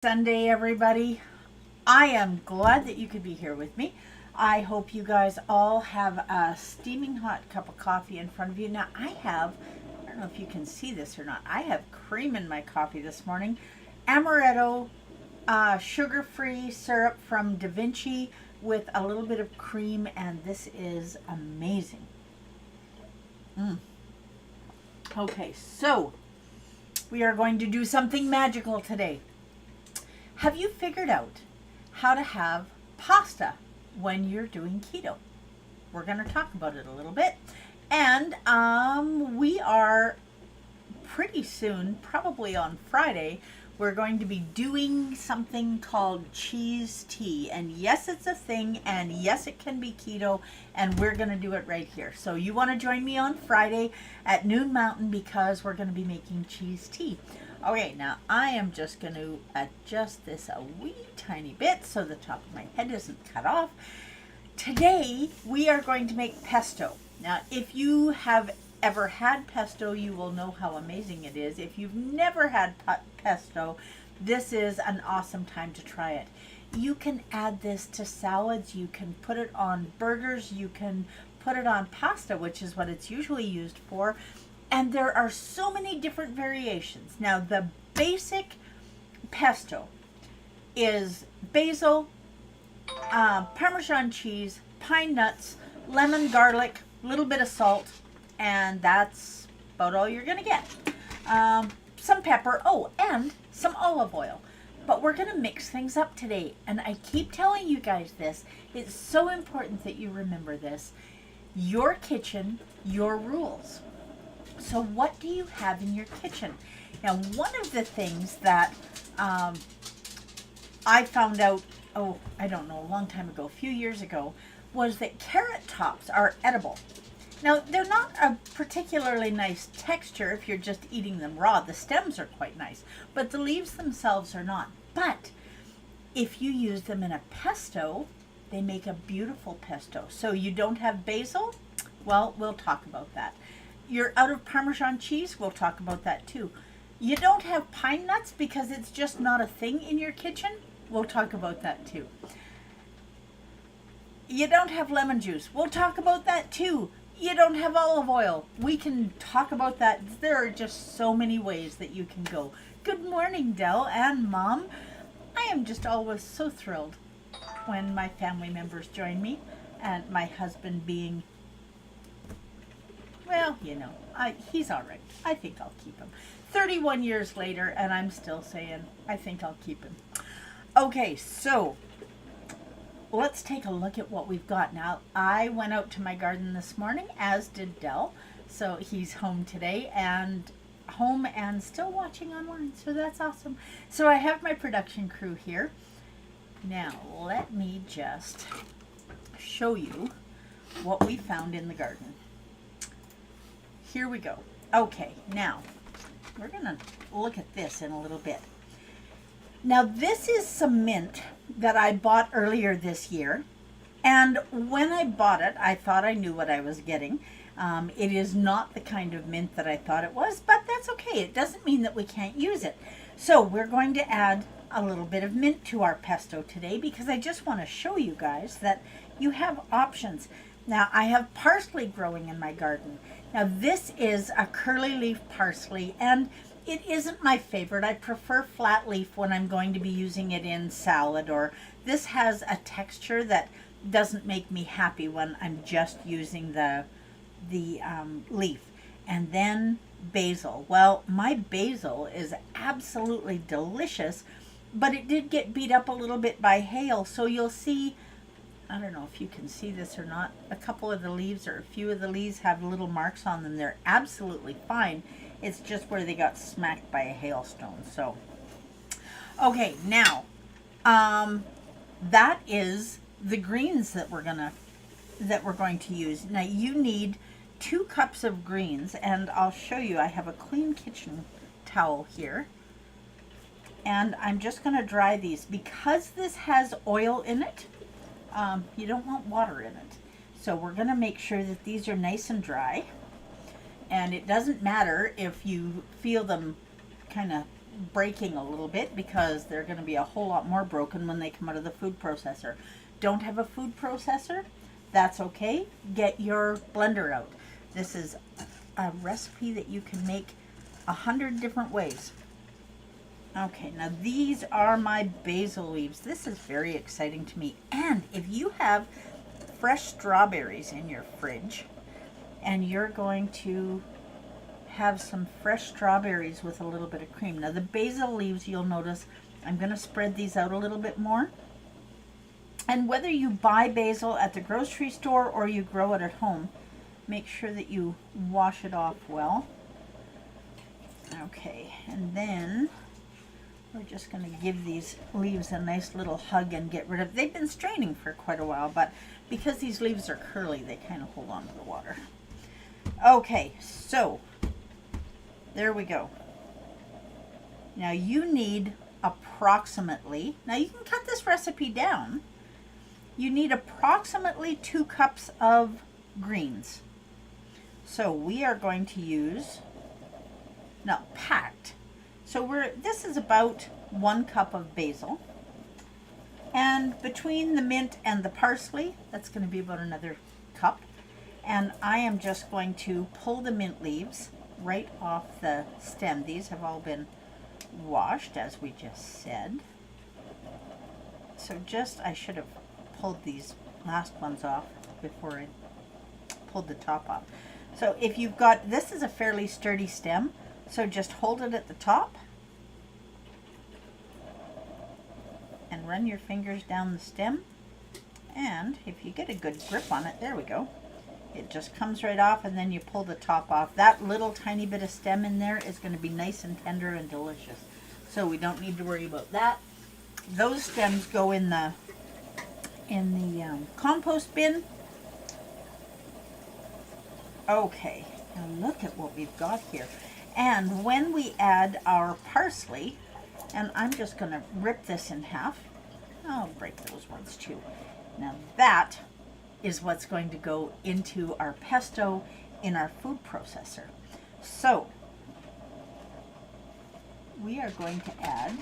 Sunday, everybody. I am glad that you could be here with me. I hope you guys all have a steaming hot cup of coffee in front of you. Now, I don't know if you can see this or not, I have cream in my coffee this morning. Amaretto, sugar-free syrup from Da Vinci with a little bit of cream, and this is amazing. Mm. Okay, so we are going to do something magical today. Have you figured out how to have pasta when you're doing keto? We're going to talk about it a little bit. And we are pretty soon, probably on Friday, we're going to be doing something called cheese tea. And yes, it's a thing. And yes, it can be keto. And we're going to do it right here. So you want to join me on Friday at noon Mountain because we're going to be making cheese tea. Okay, now I am just going to adjust this a wee tiny bit so the top of my head isn't cut off. Today, we are going to make pesto. Now, if you have ever had pesto, you will know how amazing it is. If you've never had pesto, this is an awesome time to try it. You can add this to salads. You can put it on burgers. You can put it on pasta, which is what it's usually used for. And there are so many different variations. Now, the basic pesto is basil, Parmesan cheese, pine nuts, lemon, garlic, a little bit of salt, and that's about all you're going to get. Some pepper, and some olive oil. But we're going to mix things up today. And I keep telling you guys this. It's so important that you remember this. Your kitchen, your rules. So what do you have in your kitchen? Now, one of the things that I found out, I don't know, a long time ago, a few years ago, was that carrot tops are edible. Now, they're not a particularly nice texture if you're just eating them raw. The stems are quite nice, but the leaves themselves are not. But if you use them in a pesto, they make a beautiful pesto. So you don't have basil? Well, we'll talk about that. You're out of Parmesan cheese? We'll talk about that too. You don't have pine nuts because it's just not a thing in your kitchen? We'll talk about that too. You don't have lemon juice? We'll talk about that too. You don't have olive oil? We can talk about that. There are just so many ways that you can go. Good morning, Dell and Mom. I am just always so thrilled when my family members join me, and my husband being, well, he's all right. I think I'll keep him. 31 years later, and I'm still saying, I think I'll keep him. Okay, so let's take a look at what we've got. Now, I went out to my garden this morning, as did Dell. So he's home today and still watching online. So that's awesome. So I have my production crew here. Now, let me just show you what we found in the garden. Here we go. Okay, now we're going to look at this in a little bit. Now, this is some mint that I bought earlier this year. And when I bought it, I thought I knew what I was getting. It is not the kind of mint that I thought it was, but that's okay. It doesn't mean that we can't use it. So we're going to add a little bit of mint to our pesto today because I just want to show you guys that you have options. Now, I have parsley growing in my garden. Now, this is a curly leaf parsley, and it isn't my favorite. I prefer flat leaf when I'm going to be using it in salad, or this has a texture that doesn't make me happy when I'm just using the leaf. And then basil. Well, my basil is absolutely delicious, but it did get beat up a little bit by hail, so you'll see, I don't know if you can see this or not, a couple of the leaves or a few of the leaves have little marks on them. They're absolutely fine. It's just where they got smacked by a hailstone. So, okay, now, that is the greens that we're going to use. Now, you need 2 cups of greens, and I'll show you. I have a clean kitchen towel here, and I'm just going to dry these because this has oil in it. You don't want water in it. So we're going to make sure that these are nice and dry. And it doesn't matter if you feel them kind of breaking a little bit because they're going to be a whole lot more broken when they come out of the food processor. Don't have a food processor? That's okay. Get your blender out. This is a recipe that you can make 100 different ways. Okay, now these are my basil leaves. This is very exciting to me. And if you have fresh strawberries in your fridge and you're going to have some fresh strawberries with a little bit of cream. Now the basil leaves, you'll notice I'm going to spread these out a little bit more. And whether you buy basil at the grocery store or you grow it at home, make sure that you wash it off well. Okay, and then we're just going to give these leaves a nice little hug and get rid of, they've been straining for quite a while, but because these leaves are curly, they kind of hold on to the water. Okay, so there we go. Now you need approximately, now you can cut this recipe down, you need approximately 2 cups of greens. So we are going to use, no, packed. So this is about 1 cup of basil. And between the mint and the parsley, that's going to be about another cup. And I am just going to pull the mint leaves right off the stem. These have all been washed, as we just said. So I should have pulled these last ones off before I pulled the top off. So if you've got, this is a fairly sturdy stem, so just hold it at the top and run your fingers down the stem, and if you get a good grip on it, there we go, it just comes right off, and then you pull the top off. That little tiny bit of stem in there is going to be nice and tender and delicious, so we don't need to worry about that. Those stems go in the compost bin. Okay, now look at what we've got here. And when we add our parsley, and I'm just going to rip this in half. I'll break those ones too. Now that is what's going to go into our pesto in our food processor. So we are going to add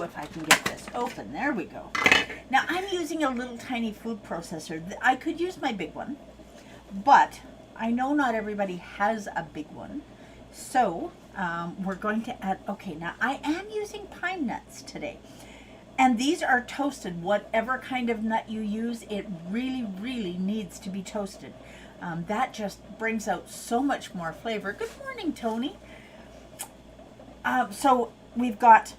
if I can get this open, there we go. Now I'm using a little tiny food processor. I could use my big one, but I know not everybody has a big one. So we're going to add, okay, now I am using pine nuts today. And these are toasted. Whatever kind of nut you use, it really, really needs to be toasted. That just brings out so much more flavor. Good morning, Tony. So we've got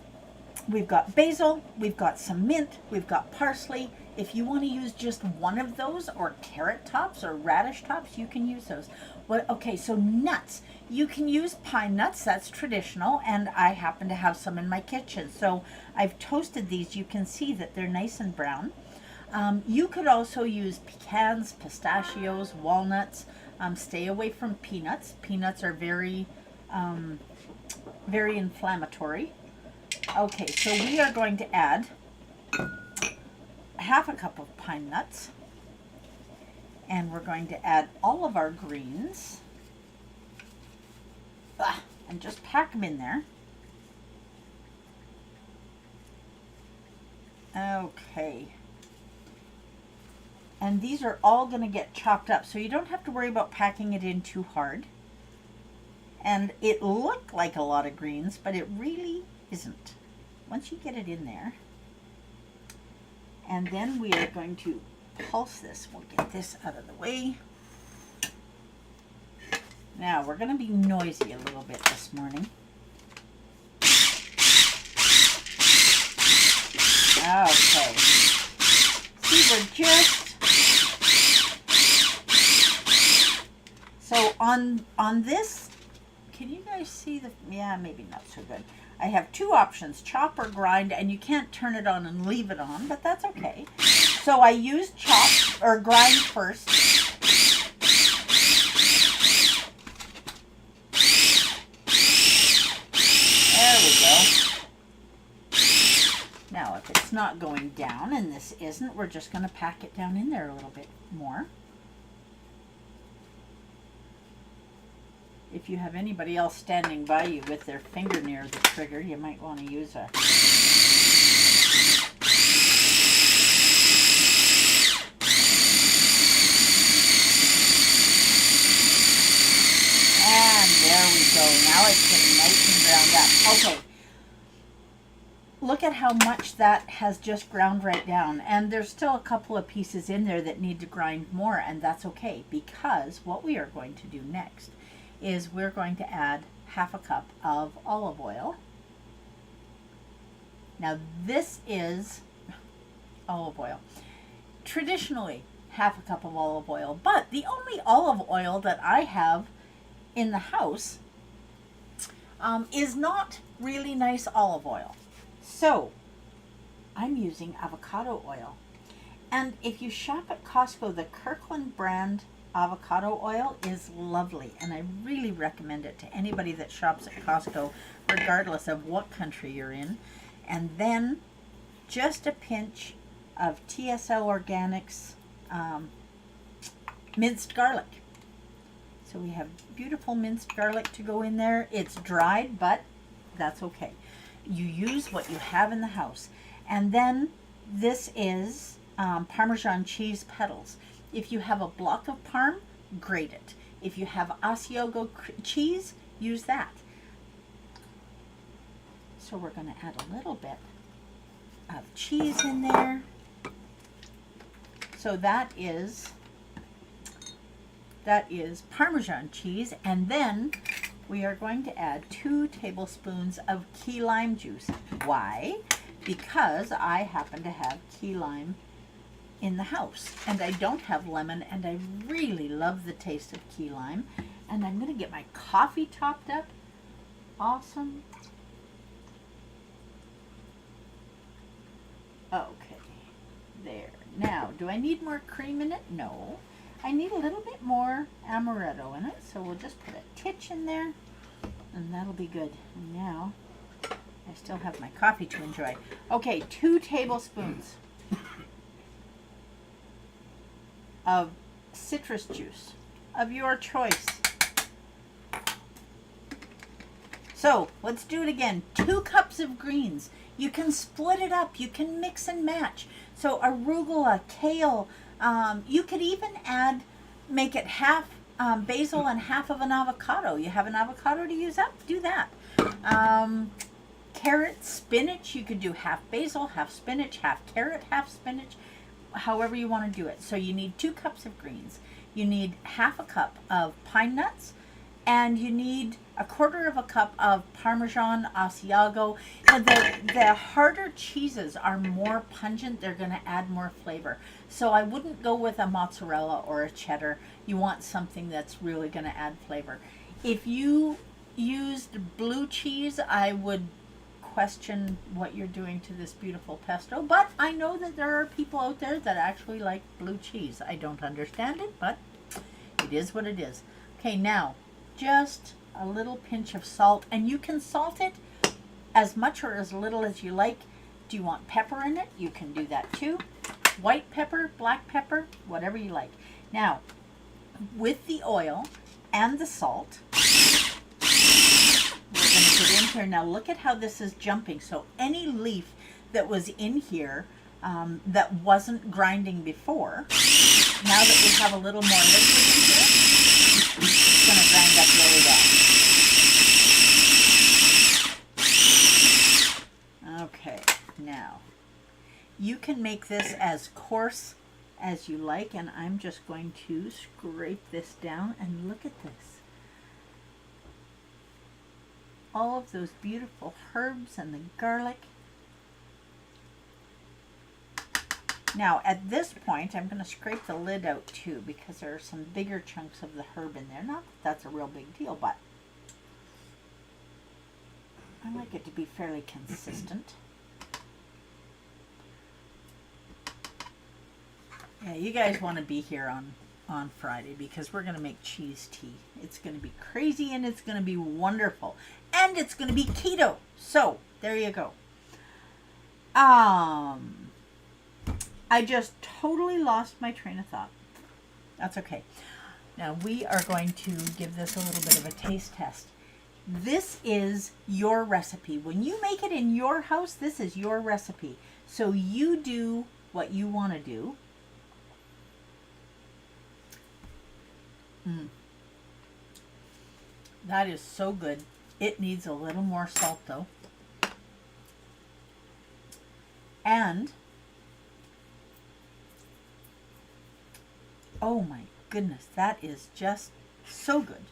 basil, we've got some mint, we've got parsley. If you want to use just one of those, or carrot tops or radish tops, you can use those. Well, okay, so nuts. You can use pine nuts, that's traditional, and I happen to have some in my kitchen. So I've toasted these. You can see that they're nice and brown. You could also use pecans, pistachios, walnuts. Stay away from peanuts. Peanuts are very, very inflammatory. Okay, so we are going to add half a cup of pine nuts, and we're going to add all of our greens, and just pack them in there. Okay, and these are all going to get chopped up, so you don't have to worry about packing it in too hard. And it looked like a lot of greens, but it really isn't. Once you get it in there, and then we are going to pulse this. We'll get this out of the way. Now we're going to be noisy a little bit this morning. Okay. See, we're just, so on this, can you guys see the, yeah, maybe not so good. I have 2 options, chop or grind, and you can't turn it on and leave it on, but that's okay. So I use chop or grind first. There we go. Now if it's not going down, and this isn't, we're just going to pack it down in there a little bit more. If you have anybody else standing by you with their finger near the trigger, you might want to use a... And there we go. Now it's getting nice and ground up. Okay. Look at how much that has just ground right down. And there's still a couple of pieces in there that need to grind more, and that's okay, because what we are going to do next is we're going to add half a cup of olive oil. Now this is olive oil. Traditionally, half a cup of olive oil, but the only olive oil that I have in the house is not really nice olive oil. So I'm using avocado oil. And if you shop at Costco, the Kirkland brand avocado oil is lovely, and I really recommend it to anybody that shops at Costco, regardless of what country you're in. And then just a pinch of TSL Organics minced garlic. So we have beautiful minced garlic to go in there. It's dried, but that's okay. You use what you have in the house. And then this is Parmesan cheese petals. If you have a block of Parm, grate it. If you have Asiago cheese, use that. So we're going to add a little bit of cheese in there. So that is Parmesan cheese. And then we are going to add 2 tablespoons of key lime juice. Why? Because I happen to have key lime in the house, and I don't have lemon, and I really love the taste of key lime. And I'm going to get my coffee topped up. Awesome. Okay, there. Now, do I need more cream in it? No. I need a little bit more amaretto in it, so we'll just put a titch in there, and that'll be good. And now, I still have my coffee to enjoy. Okay, 2 tablespoons of citrus juice of your choice. So, let's do it again. 2 cups of greens. You can split it up. You can mix and match. So, arugula, kale, you could even make it half basil and half of an avocado. You have an avocado to use up? Do that. Carrot, spinach, you could do half basil, half spinach, half carrot, half spinach, however you want to do it. So you need 2 cups of greens. You need half a cup of pine nuts, and you need a quarter of a cup of Parmesan Asiago. Now, the harder cheeses are more pungent. They're going to add more flavor. So I wouldn't go with a mozzarella or a cheddar. You want something that's really going to add flavor. If you used blue cheese, I would question what you're doing to this beautiful pesto, but I know that there are people out there that actually like blue cheese. I don't understand it, but it is what it is. Okay, now just a little pinch of salt, and you can salt it as much or as little as you like. Do you want pepper in it? You can do that too. White pepper, black pepper, whatever you like. Now, with the oil and the salt, we're going to put in here. Now look at how this is jumping. So any leaf that was in here that wasn't grinding before, now that we have a little more liquid in here, it's going to grind up really well. Okay, now you can make this as coarse as you like, and I'm just going to scrape this down, and look at this. All of those beautiful herbs and the garlic. Now at this point I'm going to scrape the lid out too, because there are some bigger chunks of the herb in there. Not that that's a real big deal, but I like it to be fairly consistent. Yeah, you guys want to be here on Friday, because we're going to make cheese tea. It's going to be crazy, and it's going to be wonderful, and it's going to be keto. So there you go. I just totally lost my train of thought. That's okay. Now we are going to give this a little bit of a taste test. This is your recipe. When you make it in your house, this is your recipe. So you do what you want to do. That is so good. It needs a little more salt though. And, oh my goodness, that is just so good.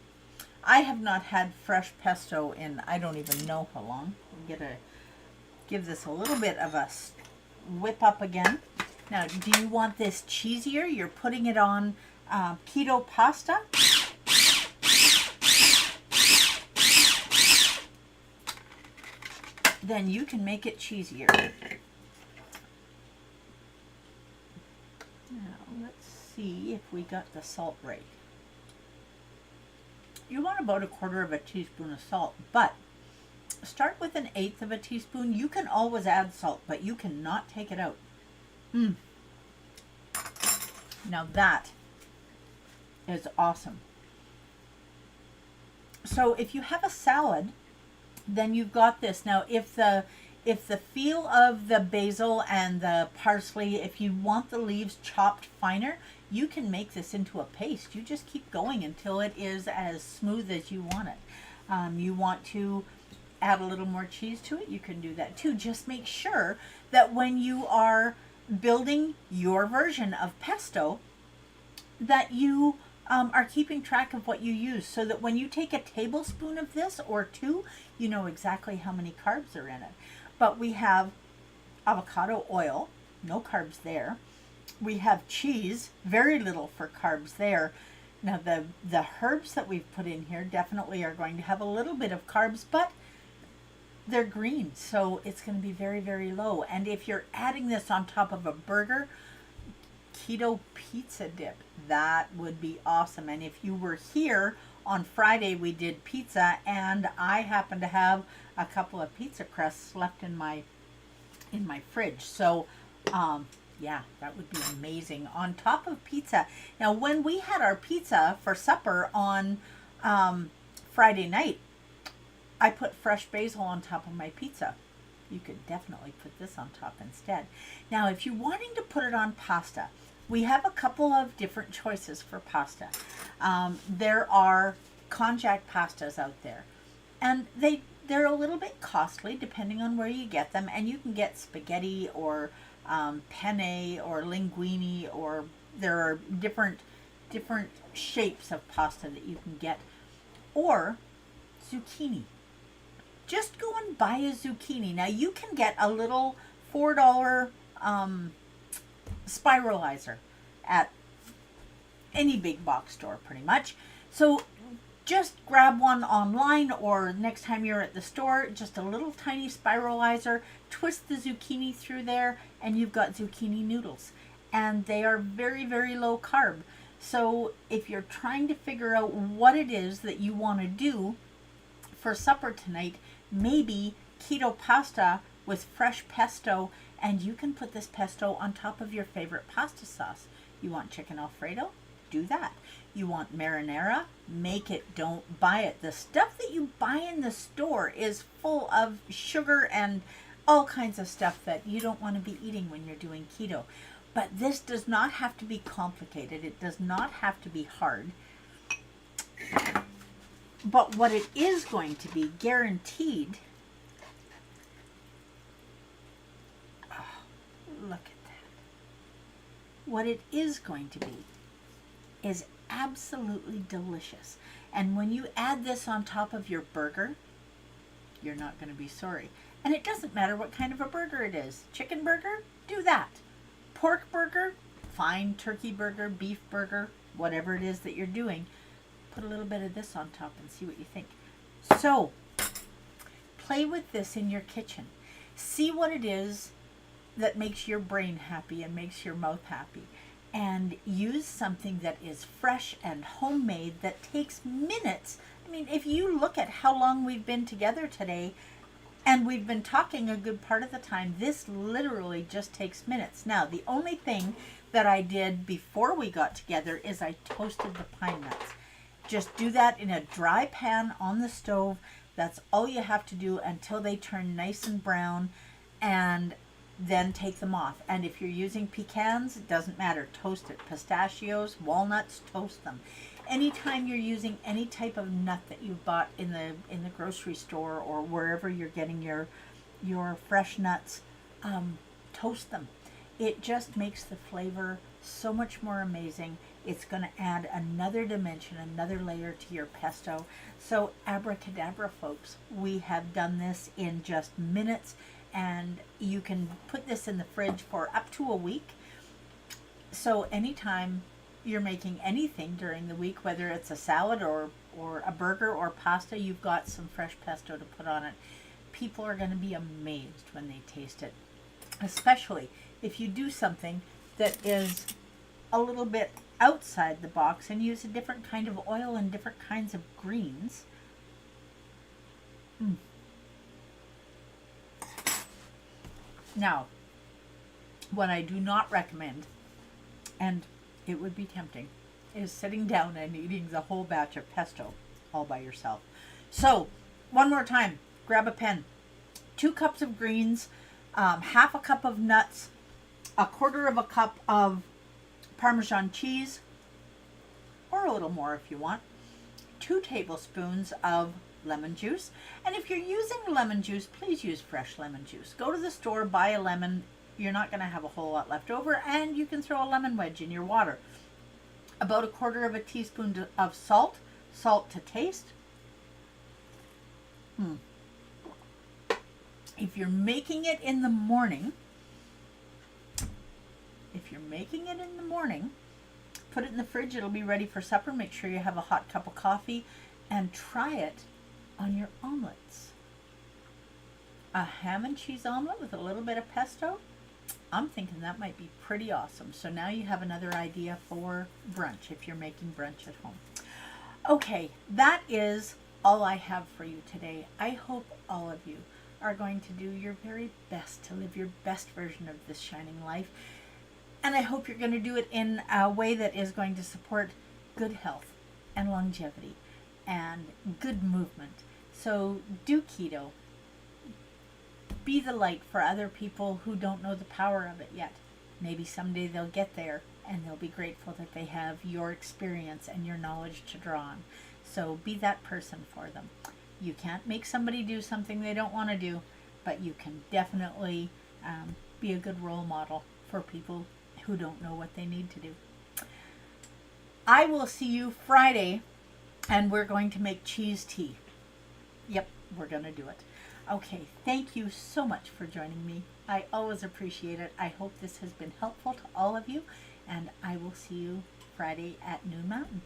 I have not had fresh pesto in I don't even know how long. I'm gonna give this a little bit of a whip up again. Now, do you want this cheesier? You're putting it on keto pasta. Then you can make it cheesier. Now, let's see if we got the salt right. You want about 1/4 teaspoon of salt, but start with 1/8 teaspoon. You can always add salt, but you cannot take it out. Now that is awesome. So if you have a salad, then you've got this. Now, if the feel of the basil and the parsley, if you want the leaves chopped finer, you can make this into a paste. You just keep going until it is as smooth as you want it. You want to add a little more cheese to it, you can do that too. Just make sure that when you are building your version of pesto, that you are keeping track of what you use, so that when you take a tablespoon of this or 2, you know exactly how many carbs are in it. But we have avocado oil, no carbs there. We have cheese, very little for carbs there. Now the herbs that we've put in here definitely are going to have a little bit of carbs, but they're green, so it's going to be very, very low. And if you're adding this on top of a burger, keto pizza dip, that would be awesome. And if you were here on Friday, we did pizza, and I happen to have a couple of pizza crusts left in my fridge. So yeah, that would be amazing on top of pizza. Now, when we had our pizza for supper on Friday night, I put fresh basil on top of my pizza. You could definitely put this on top instead. Now, if you're wanting to put it on pasta, we have a couple of different choices for pasta. There are konjac pastas out there, and they're a little bit costly depending on where you get them, and you can get spaghetti or penne or linguine, or there are different shapes of pasta that you can get, or zucchini. Just go and buy a zucchini. Now, you can get a little $4 spiralizer at any big box store pretty much. So just grab one online, or next time you're at the store, just a little tiny spiralizer, twist the zucchini through there, and you've got zucchini noodles. And they are very, very low carb. So if you're trying to figure out what it is that you want to do for supper tonight, maybe keto pasta with fresh pesto, and you can put this pesto on top of your favorite pasta sauce. You want chicken Alfredo? Do that. You want marinara? Make it, don't buy it. The stuff that you buy in the store is full of sugar and all kinds of stuff that you don't want to be eating when you're doing keto. But this does not have to be complicated. It does not have to be hard. But what it is going to be, guaranteed, oh, look at that. What it is going to be is absolutely delicious. And when you add this on top of your burger, you're not going to be sorry. And it doesn't matter what kind of a burger it is. Chicken burger, do that. Pork burger, fine. Turkey burger, beef burger, whatever it is that you're doing, put a little bit of this on top and see what you think. So, play with this in your kitchen. See what it is that makes your brain happy and makes your mouth happy. And use something that is fresh and homemade that takes minutes. I mean, if you look at how long we've been together today, and we've been talking a good part of the time, this literally just takes minutes. Now, the only thing that I did before we got together is I toasted the pine nuts. Just do that in a dry pan on the stove. That's all you have to do until they turn nice and brown, and then take them off. And if you're using pecans, it doesn't matter. Toast it. Pistachios, walnuts, toast them. Anytime you're using any type of nut that you bought in the grocery store or wherever you're getting your fresh nuts, toast them. It just makes the flavor so much more amazing. It's going to add another dimension, another layer to your pesto. So abracadabra, folks, we have done this in just minutes, and you can put this in the fridge for up to a week. So anytime you're making anything during the week, whether it's a salad or a burger or pasta, you've got some fresh pesto to put on it. People are going to be amazed when they taste it, especially if you do something that is a little bit outside the box and use a different kind of oil and different kinds of greens. Now, what I do not recommend, and it would be tempting, is sitting down and eating the whole batch of pesto all by yourself. So, one more time, grab a pen. 2 cups of greens, half a cup of nuts, a quarter of a cup of Parmesan cheese, or a little more if you want, 2 tablespoons of lemon juice. And if you're using lemon juice, please use fresh lemon juice. Go to the store, buy a lemon. You're not going to have a whole lot left over, and you can throw a lemon wedge in your water. About a quarter of a teaspoon of salt, salt to taste. If you're making it in the morning, put it in the fridge. It'll be ready for supper. Make sure you have a hot cup of coffee, and try it on your omelets. A ham and cheese omelet with a little bit of pesto. I'm thinking that might be pretty awesome. So now you have another idea for brunch if you're making brunch at home. Okay, that is all I have for you today. I hope all of you are going to do your very best to live your best version of this shining life. And I hope you're going to do it in a way that is going to support good health and longevity and good movement. So do keto. Be the light for other people who don't know the power of it yet. Maybe someday they'll get there and they'll be grateful that they have your experience and your knowledge to draw on. So be that person for them. You can't make somebody do something they don't want to do, but you can definitely be a good role model for people who don't know what they need to do. I will see you Friday, and we're going to make cheese tea. Yep, we're going to do it. Okay, thank you so much for joining me. I always appreciate it. I hope this has been helpful to all of you, and I will see you Friday at Noon Mountain.